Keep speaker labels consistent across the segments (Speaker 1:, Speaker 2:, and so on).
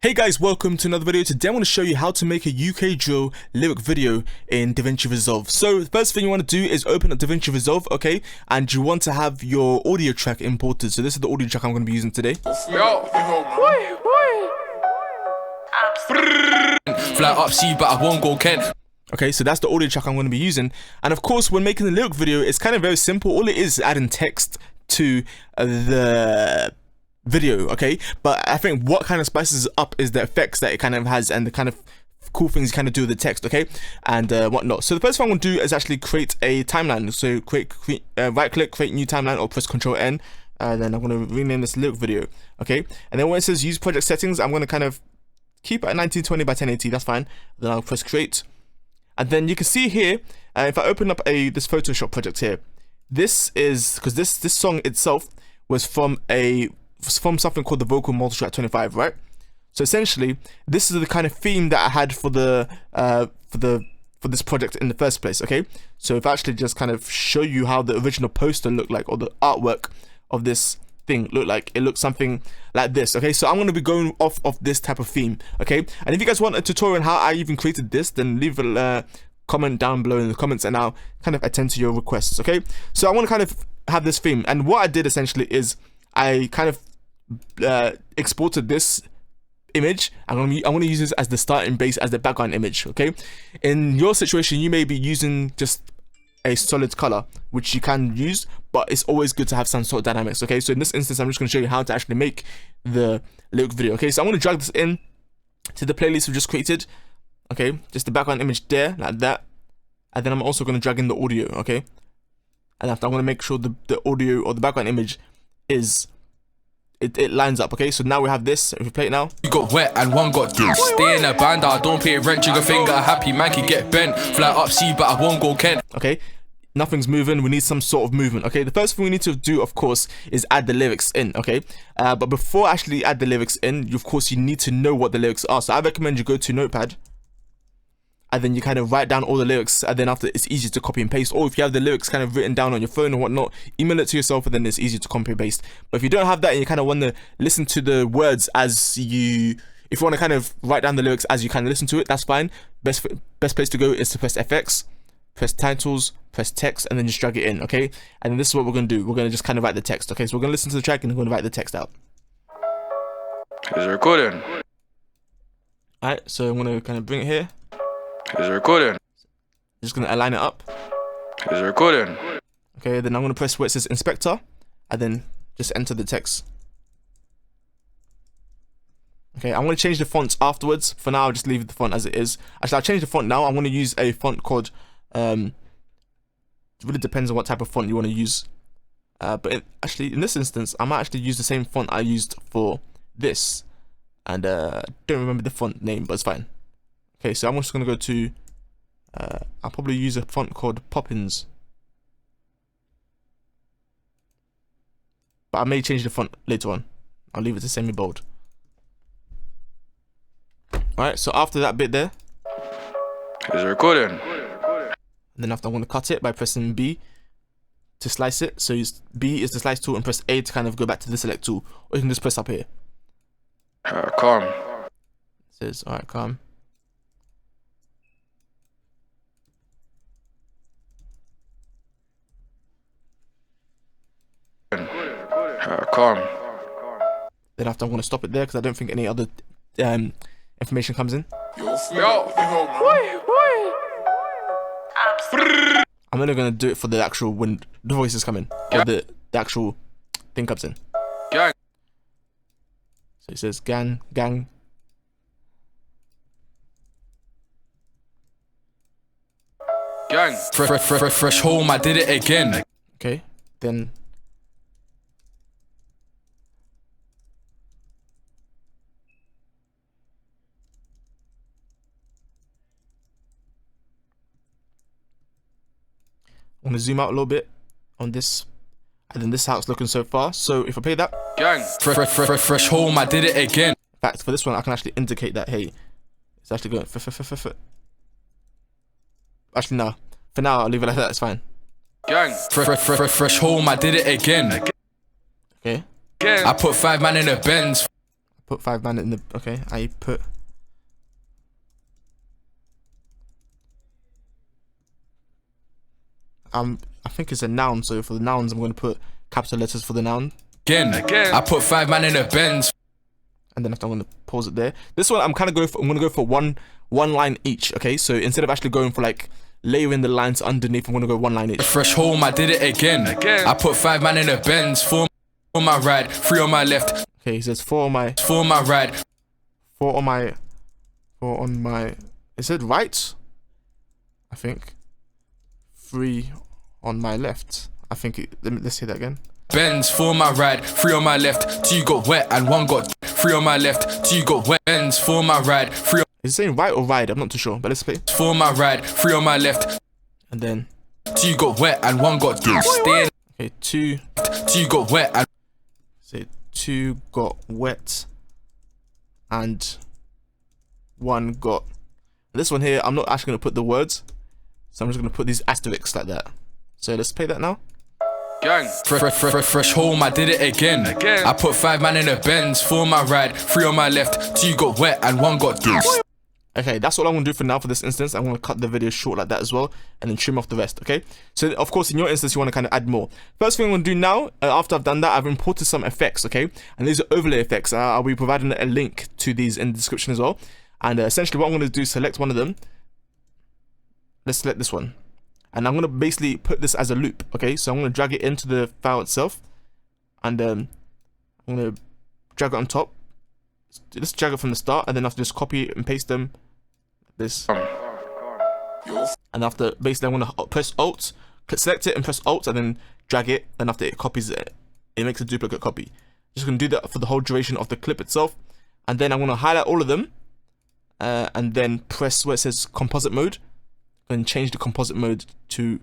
Speaker 1: Hey guys, welcome to another video. Today I want to show you how to make a UK drill lyric video in DaVinci Resolve. So the first thing you want to do is open up DaVinci Resolve, okay? And you want to have your audio track imported. So this is the audio track I'm going to be using today.
Speaker 2: Fly up, see, but I won't go Kent.
Speaker 1: Okay, so that's the audio track I'm going to be using. And of course, when making the lyric video, it's kind of very simple. All it is adding text to the video, okay? But I think what kind of spices it up is the effects that it kind of has and the kind of cool things you kind of do with the text, okay? And whatnot. So the first thing I'm going to do is actually create a timeline. So right click, create new timeline, or press Ctrl N. And then I'm going to rename this lyric video, okay? And then when it says use project settings, I'm going to kind of keep it at 1920 by 1080, that's fine. Then I'll press create. And then you can see here, if I open up this Photoshop project here, this is, because this song itself was from something called the Vocal Multitrack 25, right? So essentially, this is the kind of theme that I had for this project in the first place, okay? So if I actually just kind of show you how the original poster looked like, or the artwork of this thing looked like, it looks something like this, okay? So I'm going to be going off of this type of theme, okay? And if you guys want a tutorial on how I even created this, then leave a comment down below in the comments and I'll kind of attend to your requests, okay? So I want to kind of have this theme, and what I did essentially is I kind of exported this image. I'm gonna use this as the starting base, as the background image, okay? In your situation, you may be using just a solid color, which you can use, but it's always good to have some sort of dynamics, okay? So in this instance, I'm just gonna show you how to actually make the lyric video, okay? So I'm gonna drag this in to the playlist we just created, okay? Just the background image there, like that. And then I'm also gonna drag in the audio, okay? And after, I'm gonna make sure the audio or the background image is it lines up, okay? So now we have this. If we play it now,
Speaker 2: You got wet and one got deep. Stay in a band, I don't pay rent. Trigger finger, happy man can get bent. Fly up, see, but I won't go Kent.
Speaker 1: okay? Nothing's moving. We need some sort of movement, okay? The first thing we need to do, of course, is add the lyrics in, okay? But before I actually add the lyrics in, of course, you need to know what the lyrics are. So I recommend you go to Notepad, and then you kind of write down all the lyrics, and then after, it's easy to copy and paste. Or if you have the lyrics kind of written down on your phone or whatnot, email it to yourself, and then it's easy to copy and paste. But if you don't have that and you kind of want to listen to the words if you want to kind of write down the lyrics as you kind of listen to it, that's fine. Best place to go is to press FX, press titles, press text, and then just drag it in, okay? And then this is what we're going to do. We're going to just kind of write the text, okay? So we're going to listen to the track and we're going to write the text out.
Speaker 2: Is it recording?
Speaker 1: Alright, so I'm going to kind of bring it here.
Speaker 2: Is it recording?
Speaker 1: Just going to align it up.
Speaker 2: Is it recording?
Speaker 1: Okay, then I'm going to press where it says inspector, and then just enter the text. Okay, I'm going to change the fonts afterwards. For now, I'll just leave the font as it is. Actually, I'll change the font now. I'm going to use a font called, it really depends on what type of font you want to use. But actually, in this instance, I might actually use the same font I used for this. And don't remember the font name, but it's fine. Okay, so I'm just going to go to, I'll probably use a font called Poppins. But I may change the font later on. I'll leave it to semi-bold. Alright, so after that bit there,
Speaker 2: Is it recording?
Speaker 1: and then after, I'm going to cut it by pressing B to slice it. So B is the slice tool, and press A to kind of go back to the select tool. Or you can just press up here.
Speaker 2: Calm.
Speaker 1: It says, alright, calm.
Speaker 2: Calm.
Speaker 1: Then after, I'm going to stop it there because I don't think any other information comes in. I'm only going to do it for the actual, when the voices come in, or the actual thing comes in.
Speaker 2: Gang.
Speaker 1: So it says gang.
Speaker 2: Gang. Fresh home, I did it again.
Speaker 1: Okay, then I'm going to zoom out a little bit on this, and then this is how it's looking so far. So if I play that,
Speaker 2: Gang. Fresh home, I did it again.
Speaker 1: in fact, for this one, I can actually indicate that, hey, it's actually going. Actually, no. For now, I'll leave it like that. It's fine.
Speaker 2: Gang. Fresh home, I did it again.
Speaker 1: Okay.
Speaker 2: I put 5 man in a Benz.
Speaker 1: put 5 man in the, okay, I put, I think it's a noun, so for the nouns I'm going to put capital letters for the noun.
Speaker 2: Again, I put 5 man in a Benz.
Speaker 1: And then after, I'm going to pause it there. This one I'm kind of going to go for one line each, okay? So instead of actually going for like layering the lines underneath, I'm going to go 1 line each.
Speaker 2: Fresh home, I did it again. I put 5 man in a Benz. 4 on my right, 3 on my left.
Speaker 1: Okay, he says 4 on my...
Speaker 2: 4 on my right.
Speaker 1: 4 on my... Is it right? I think. 3 on my left. I think let's say that again.
Speaker 2: Benz, 4 on my right, 3 on my left. 2 got wet and 1 got 3 on my left. 2 got wet. Benz, 4 on my right, 3 on...
Speaker 1: Is it saying right or ride? I'm not too sure, but let's play.
Speaker 2: 4 on my right, 3 on my left.
Speaker 1: And then
Speaker 2: 2 got wet and 1 got staying.
Speaker 1: Okay, 2
Speaker 2: got wet and...
Speaker 1: Say 2 got wet and 1 got... This one here, I'm not actually going to put the words, so I'm just going to put these asterisks like that. So let's play that now.
Speaker 2: Gang. Fresh home, I did it again. I put 5 man in a Benz. 4 on my right, 3 on my left. 2 got wet and 1 got
Speaker 1: Okay, that's all I'm going to do for now for this instance. I'm going to cut the video short like that as well and then trim off the rest, okay? So, of course, in your instance, you want to kind of add more. First thing I'm going to do now, after I've done that, I've imported some effects, okay? And these are overlay effects. I'll be providing a link to these in the description as well. And essentially what I'm going to do is select one of them. Let's select this one. And I'm going to basically put this as a loop, okay? So I'm going to drag it into the file itself. And I'm going to drag it on top. Let's drag it from the start, and then after just copy and paste them this. And after, basically I'm going to press Alt, select it and press Alt, and then drag it, and after it copies it, it makes a duplicate copy. Just going to do that for the whole duration of the clip itself. And then I'm going to highlight all of them, and then press where it says Composite Mode, and change the Composite Mode to...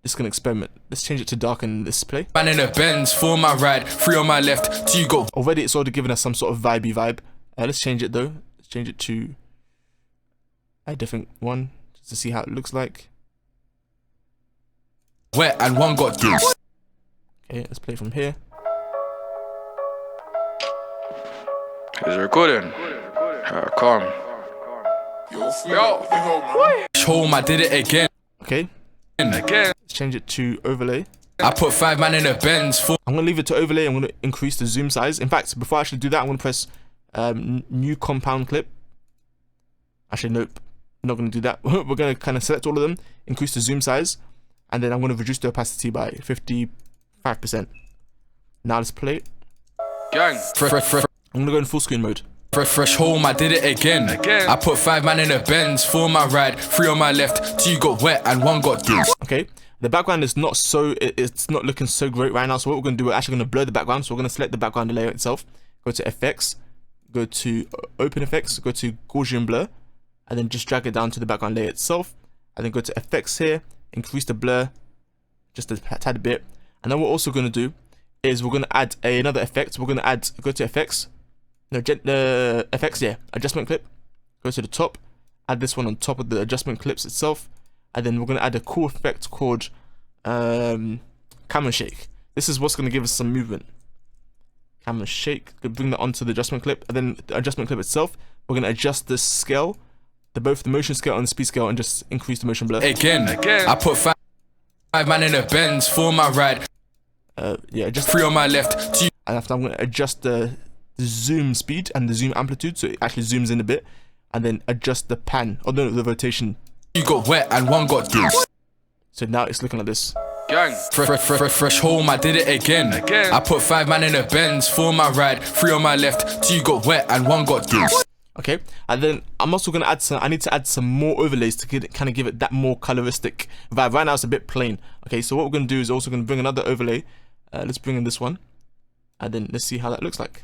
Speaker 1: Just gonna experiment. Let's change it to dark and display. Man in a Benz, 4 on my right, 3 on my left, 2 go. Already it's already given us some sort of vibey vibe. Let's change it though. Let's change it to a different one just to see how it looks like. Wet and 1 got this. Okay, let's play from here.
Speaker 2: Is it recording? Calm. Yo, home, I did it again.
Speaker 1: Okay. Let's change it to overlay.
Speaker 2: I put 5 man in a Benz.
Speaker 1: I'm gonna leave it to overlay. I'm gonna increase the zoom size. In fact, before I actually do that, I'm gonna press new compound clip. Actually, nope, I'm not gonna do that. We're gonna kind of select all of them, increase the zoom size, and then I'm gonna reduce the opacity by 55%. Now let's play it.
Speaker 2: Gang.
Speaker 1: I'm gonna go in full screen mode.
Speaker 2: Fresh home, I did it again. I put 5 man in a Benz. 4 on my right, 3 on my left. 2 got wet and 1 got this.
Speaker 1: Okay, the background is not so, it's not looking so great right now. So what we're going to do, we're actually going to blur the background. So we're going to select the background layer itself. Go to Effects, go to Open Effects, go to Gaussian Blur, and then just drag it down to the background layer itself. And then go to Effects here, increase the blur just a tad bit. And then what we're also going to do is we're going to add another effect. We're going to add, go to Effects. No, effects, yeah, adjustment clip. Go to the top, add this one on top of the adjustment clips itself, and then we're going to add a cool effect called camera shake. This is what's going to give us some movement. Camera shake, bring that onto the adjustment clip, and then the adjustment clip itself, we're going to adjust the scale, both the motion scale and the speed scale, and just increase the motion blur. Again. I put 5 man in a Benz, 4 on my right, yeah, just 3 on my left, 2. And after, I'm going to adjust the zoom speed and the zoom amplitude, so it actually zooms in a bit, and then adjust the pan, or no, the rotation. You got wet and 1 got this. So now it's looking like this. Gang. Fresh home, I did it again. I put 5 man in a Benz. 4 on my right, 3 on my left. 2 got wet and 1 got this. Okay, and then I'm also gonna add some. I need to add some more overlays to kind of give it that more coloristic vibe. Right now it's a bit plain. Okay, so what we're gonna do is also gonna bring another overlay. Let's bring in this one, and then let's see how that looks like.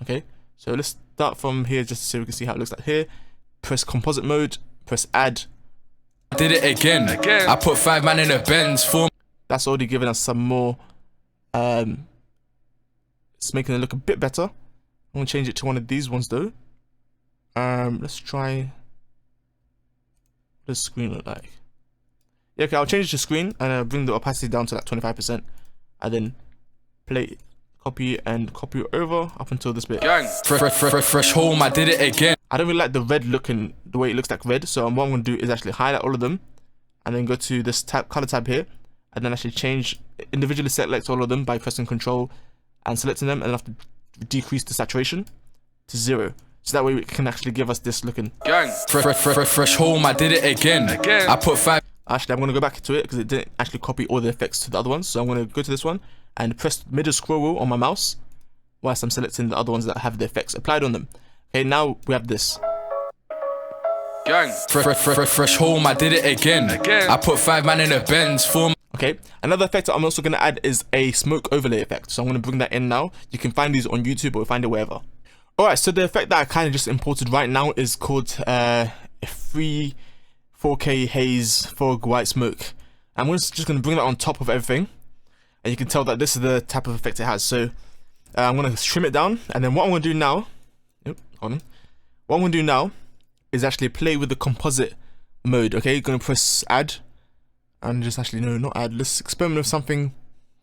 Speaker 1: Okay, so let's start from here just so we can see how it looks like here. Press Composite Mode, press Add. I did it again. I put 5 man in a Benz. 4. That's already given us some more. It's making it look a bit better. I'm gonna change it to one of these ones though. Let's try. What does screen look like? Yeah, okay, I'll change it to screen and bring the opacity down to like 25%, and then play copy and copy over up until this bit.
Speaker 2: Gang. Fresh home, I did it again.
Speaker 1: I don't really like the red looking, the way it looks like red. So what I'm going to do is actually highlight all of them and then go to this tab, color tab here, and then actually change, individually select all of them by pressing Control and selecting them, and then have to decrease the saturation to 0. So that way it can actually give us this looking.
Speaker 2: Gang. Fresh home, I did it again. I put 5.
Speaker 1: Actually, I'm going to go back to it because it didn't actually copy all the effects to the other ones. So I'm going to go to this one and press middle scroll wheel on my mouse whilst I'm selecting the other ones that have the effects applied on them. Okay, now we have this.
Speaker 2: Gang. Fresh home, I did it again. I put 5 man in a Benz for.
Speaker 1: Okay, another effect that I'm also going to add is a smoke overlay effect. So I'm going to bring that in now. You can find these on YouTube or find it wherever. Alright, so the effect that I kind of just imported right now is called a free 4K haze fog white smoke. I'm just going to bring that on top of everything. And you can tell that this is the type of effect it has. So I'm going to trim it down. And then what I'm going to do now, hold on. What I'm going to do now is actually play with the composite mode. Okay, you're going to press add. And just actually, no, not add. Let's experiment with something.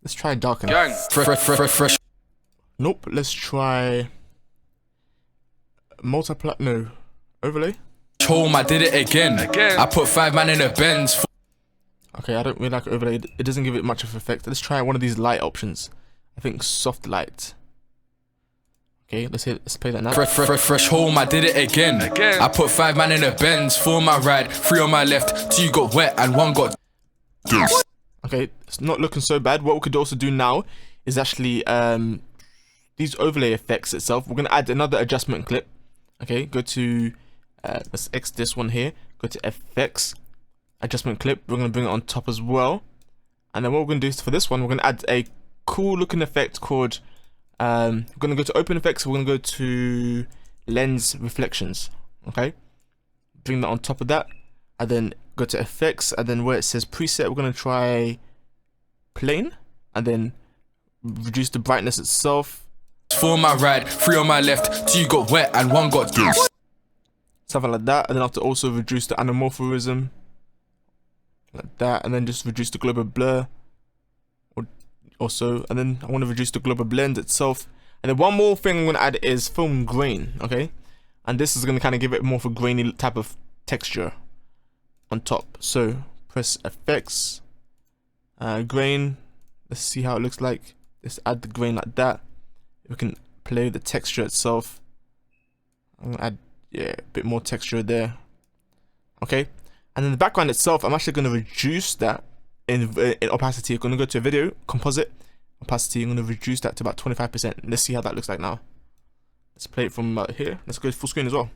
Speaker 1: Let's try darken.
Speaker 2: Gang. Fresh.
Speaker 1: Nope, let's try multiply, no, overlay.
Speaker 2: Home, I did it again. I put 5 man in a Benz.
Speaker 1: Okay, I don't really like overlay. It doesn't give it much of effect. Let's try one of these light options. I think soft light. Okay, let's play that now.
Speaker 2: Fresh home, I did it again. I put 5 man in a Benz, 4 on my right, 3 on my left, 2 got wet and 1 got.
Speaker 1: Okay, it's not looking so bad. What we could also do now is actually these overlay effects itself. We're gonna add another adjustment clip. Okay, go to let's X this one here. Go to FX, adjustment clip. We're gonna bring it on top as well. And then what we're gonna do is for this one, we're gonna add a cool looking effect called. We're gonna go to open effects. We're gonna go to lens reflections. Okay, bring that on top of that, and then go to effects, and then where it says preset, we're gonna try plane, and then reduce the brightness itself.
Speaker 2: 4 on my right, 3 on my left, 2 got wet and 1 got juice.
Speaker 1: Something like that, and then I have to also reduce the anamorphism like that, and then just reduce the global blur also, and then I want to reduce the global blend itself. And then one more thing I'm going to add is film grain. Okay, and this is going to kind of give it more of a grainy type of texture on top. So press effects, grain. Let's see how it looks like. Let's add the grain like that. We can play the texture itself. I'm gonna add, yeah, a bit more texture there. Okay, and then the background itself, I'm actually going to reduce that in opacity. I'm going to go to video, composite, opacity. I'm going to reduce that to about 25%. Let's see how that looks like now. Let's play it from here. Let's go full screen as well.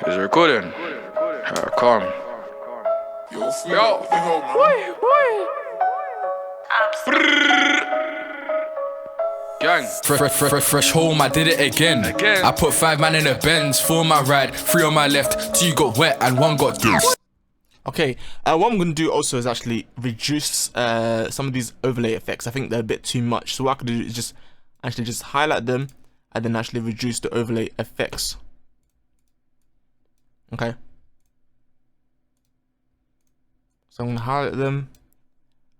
Speaker 2: Is it recording? Calm. Yo. Gang. Fresh home, I did it again. I put 5 man in a Benz, 4 on my right, 3 on my left, 2 got wet and 1 got juice.
Speaker 1: Okay, what I'm going to do also is actually reduce some of these overlay effects. I think they're a bit too much. So what I could do is just actually just highlight them and then actually reduce the overlay effects. Okay. So I'm going to highlight them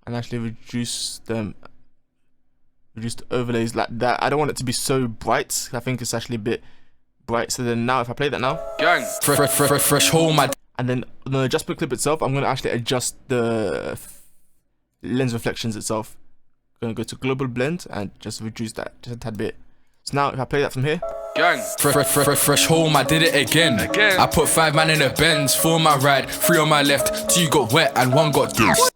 Speaker 1: and actually reduce them. Reduce the overlays like that. I don't want it to be so bright. I think it's actually a bit bright. So then now if I play that now.
Speaker 2: Gang. Fresh home.
Speaker 1: And then the adjustment clip itself, I'm going to actually adjust the lens reflections itself. I'm going to go to global blend and just reduce that just a tad bit. So now if I play that from here.
Speaker 2: Gang. Fresh home, I did it again. I put 5 man in a Benz, 4 on my right, 3 on my left, 2 got wet and 1 got juice.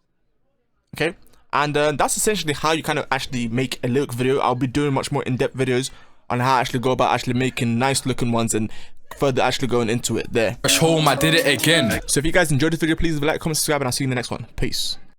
Speaker 1: Okay, and that's essentially how you kind of actually make a lyric video. I'll be doing much more in-depth videos on how I actually go about actually making nice looking ones and further actually going into it there.
Speaker 2: Fresh home, I did it again.
Speaker 1: So if you guys enjoyed this video, please leave a like, comment, subscribe, and I'll see you in the next one. Peace.